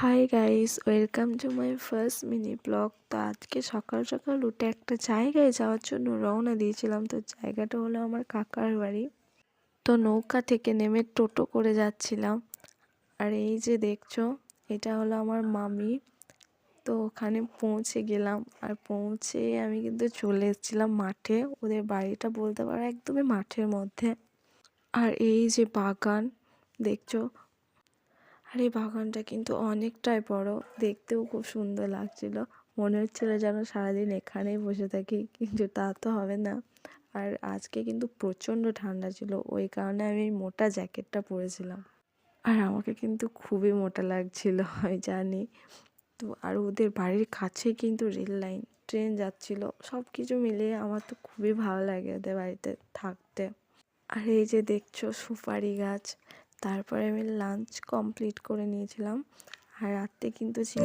Hi guys, welcome to my first mini blog. তো আজকে সকাল সকাল উঠে একটা জায়গায় যাওয়ার জন্য রওনা দিয়েছিলাম। তো জায়গাটা হলো আমার কাকার বাড়ি। তো নৌকা থেকে নেমে টোটো করে যাচ্ছিলাম। আর এই যে দেখছো, এটা হলো আমার মামি। তো ওখানে পৌঁছে গেলাম, আর পৌঁছে আমি কিন্তু চলে এসেছিলাম মাঠে। ওদের বাড়িটা বলতে পারো একদমই মাঠের মধ্যে। আর এই যে বাগান দেখছো, আর এই বাগানটা কিন্তু অনেকটাই বড়, দেখতেও খুব সুন্দর লাগছিল। মনে হচ্ছিল যেন সারাদিন এখানেই বসে থাকি, কিন্তু তা তো হবে না। আর আজকে কিন্তু প্রচণ্ড ঠান্ডা ছিল, ওই কারণে আমি মোটা জ্যাকেটটা পরেছিলাম। আর আমাকে কিন্তু খুবই মোটা লাগছিল, আমি জানি। তো আর ওদের বাড়ির কাছেই কিন্তু রেল লাইন, ট্রেন যাচ্ছিল, সব কিছু মিলিয়ে আমার তো খুবই ভালো লাগে ওদের বাড়িতে থাকতে। আর এই যে দেখছো সুপারি গাছ। তারপরে আমি লাঞ্চ কমপ্লিট করে নিয়েছিলাম। আর রাত্রে কিন্তু ছিল